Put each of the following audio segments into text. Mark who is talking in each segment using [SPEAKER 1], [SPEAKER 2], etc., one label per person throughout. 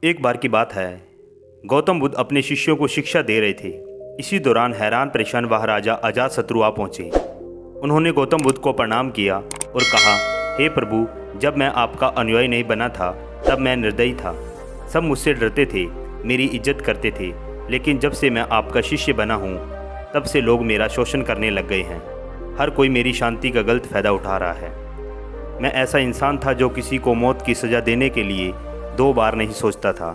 [SPEAKER 1] एक बार की बात है, गौतम बुद्ध अपने शिष्यों को शिक्षा दे रहे थे। इसी दौरान हैरान परेशान वह राजा अजातशत्रु आ पहुंचे। उन्होंने गौतम बुद्ध को प्रणाम किया और कहा, हे प्रभु, जब मैं आपका अनुयायी नहीं बना था तब मैं निर्दयी था। सब मुझसे डरते थे, मेरी इज्जत करते थे, लेकिन जब से मैं आपका शिष्य बना हूँ तब से लोग मेरा शोषण करने लग गए हैं। हर कोई मेरी शांति का गलत फ़ायदा उठा रहा है। मैं ऐसा इंसान था जो किसी को मौत की सज़ा देने के लिए 2 बार नहीं सोचता था,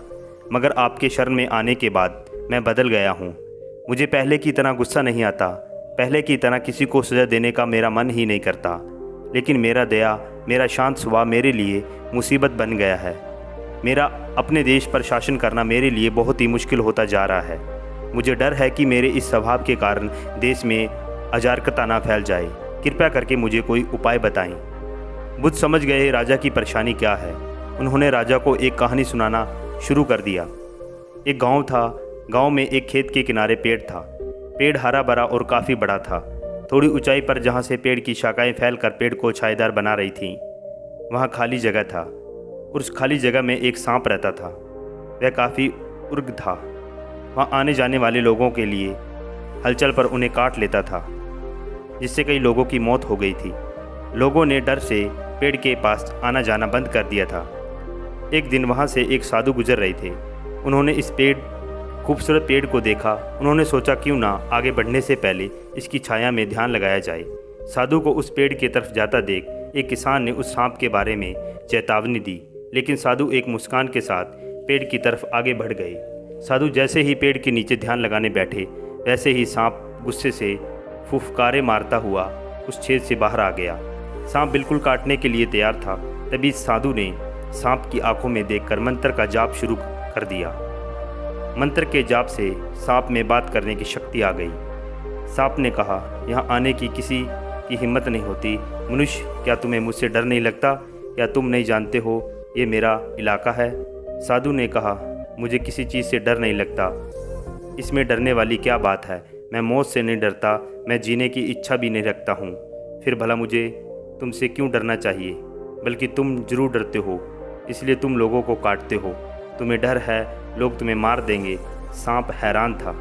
[SPEAKER 1] मगर आपके शरण में आने के बाद मैं बदल गया हूँ। मुझे पहले की तरह गुस्सा नहीं आता, पहले की तरह किसी को सज़ा देने का मेरा मन ही नहीं करता, लेकिन मेरा शांत स्वभाव मेरे लिए मुसीबत बन गया है। मेरा अपने देश पर शासन करना मेरे लिए बहुत ही मुश्किल होता जा रहा है। मुझे डर है कि मेरे इस स्वभाव के कारण देश में अराजकता ना फैल जाए। कृपया करके मुझे कोई उपाय बताएं। बुद्ध समझ गए राजा की परेशानी क्या है। उन्होंने राजा को एक कहानी सुनाना शुरू कर दिया। एक गांव था। गांव में एक खेत के किनारे पेड़ था। पेड़ हरा भरा और काफ़ी बड़ा था। थोड़ी ऊंचाई पर जहां से पेड़ की शाखाएं फैलकर पेड़ को छायादार बना रही थीं, वहां खाली जगह था। उस खाली जगह में एक सांप रहता था। वह काफ़ी उग्र था। वहां आने जाने वाले लोगों के लिए हलचल पर उन्हें काट लेता था, जिससे कई लोगों की मौत हो गई थी। लोगों ने डर से पेड़ के पास आना जाना बंद कर दिया था। एक दिन वहां से एक साधु गुजर रहे थे। उन्होंने इस खूबसूरत पेड़ को देखा। उन्होंने सोचा क्यों ना आगे बढ़ने से पहले इसकी छाया में ध्यान लगाया जाए। साधु को उस पेड़ की तरफ जाता देख एक किसान ने उस सांप के बारे में चेतावनी दी, लेकिन साधु एक मुस्कान के साथ पेड़ की तरफ आगे बढ़ गए। साधु जैसे ही पेड़ के नीचे ध्यान लगाने बैठे, वैसे ही सांप गुस्से से फुफकारे मारता हुआ उस छेद से बाहर आ गया। सांप बिल्कुल काटने के लिए तैयार था। तभी साधु ने सांप की आंखों में देखकर मंत्र का जाप शुरू कर दिया। मंत्र के जाप से सांप में बात करने की शक्ति आ गई। सांप ने कहा, यहाँ आने की किसी की हिम्मत नहीं होती। मनुष्य, क्या तुम्हें मुझसे डर नहीं लगता? क्या तुम नहीं जानते हो ये मेरा इलाका है? साधु ने कहा, मुझे किसी चीज़ से डर नहीं लगता। इसमें डरने वाली क्या बात है? मैं मौत से नहीं डरता, मैं जीने की इच्छा भी नहीं रखता हूँ। फिर भला मुझे तुमसे क्यों डरना चाहिए? बल्कि तुम जरूर डरते हो, इसलिए तुम लोगों को काटते हो। तुम्हें डर है लोग तुम्हें मार देंगे। सांप हैरान था।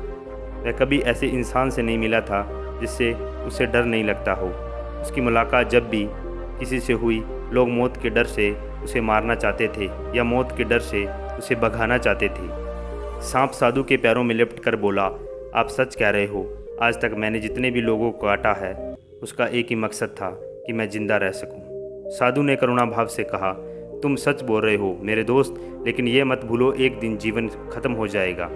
[SPEAKER 1] वह कभी ऐसे इंसान से नहीं मिला था जिससे उसे डर नहीं लगता हो। उसकी मुलाकात जब भी किसी से हुई, लोग मौत के डर से उसे मारना चाहते थे या मौत के डर से उसे भगाना चाहते थे। सांप साधु के पैरों में लिपट कर बोला, आप सच कह रहे हो। आज तक मैंने जितने भी लोगों को काटा है, उसका एक ही मकसद था कि मैं जिंदा रह सकूं। साधु ने करुणा भाव से कहा, तुम सच बोल रहे हो मेरे दोस्त, लेकिन ये मत भूलो एक दिन जीवन खत्म हो जाएगा।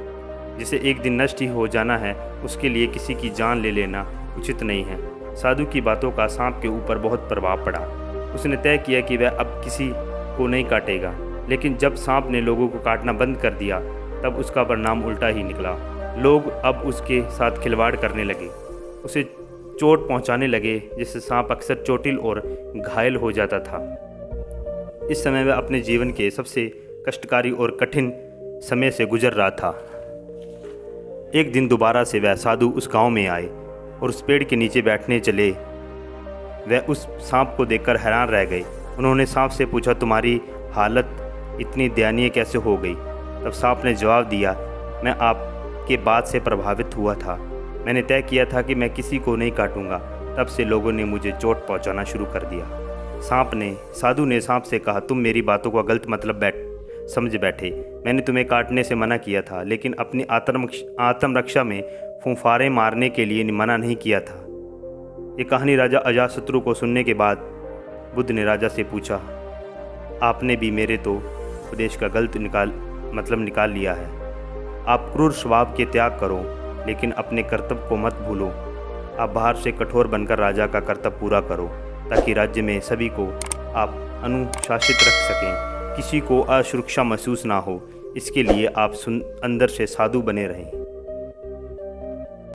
[SPEAKER 1] जिसे एक दिन नष्ट ही हो जाना है, उसके लिए किसी की जान ले लेना उचित नहीं है। साधु की बातों का सांप के ऊपर बहुत प्रभाव पड़ा। उसने तय किया कि वह अब किसी को नहीं काटेगा। लेकिन जब सांप ने लोगों को काटना बंद कर दिया, तब उसका परिणाम उल्टा ही निकला। लोग अब उसके साथ खिलवाड़ करने लगे, उसे चोट पहुंचाने लगे, जिससे सांप अक्सर चोटिल और घायल हो जाता था। इस समय वह अपने जीवन के सबसे कष्टकारी और कठिन समय से गुजर रहा था। एक दिन दोबारा से वह साधु उस गांव में आए और उस पेड़ के नीचे बैठने चले। वह उस सांप को देखकर हैरान रह गए। उन्होंने सांप से पूछा, तुम्हारी हालत इतनी दयनीय कैसे हो गई? तब सांप ने जवाब दिया, मैं आपके बात से प्रभावित हुआ था। मैंने तय किया था कि मैं किसी को नहीं काटूंगा। तब से लोगों ने मुझे चोट पहुंचाना शुरू कर दिया। साधु ने सांप से कहा, तुम मेरी बातों का गलत मतलब समझ बैठे। मैंने तुम्हें काटने से मना किया था, लेकिन अपनी आत्मरक्षा में फुंफारे मारने के लिए मना नहीं किया था। ये कहानी राजा अजातशत्रु को सुनने के बाद बुद्ध ने राजा से पूछा, आपने भी मेरे तो उपदेश का गलत मतलब निकाल लिया है। आप क्रूर स्वभाव के त्याग करो, लेकिन अपने कर्तव्य को मत भूलो। आप बाहर से कठोर बनकर राजा का कर्तव्य पूरा करो, ताकि राज्य में सभी को आप अनुशासित रख सकें, किसी को असुरक्षा महसूस ना हो। इसके लिए आप अंदर से साधु बने रहें।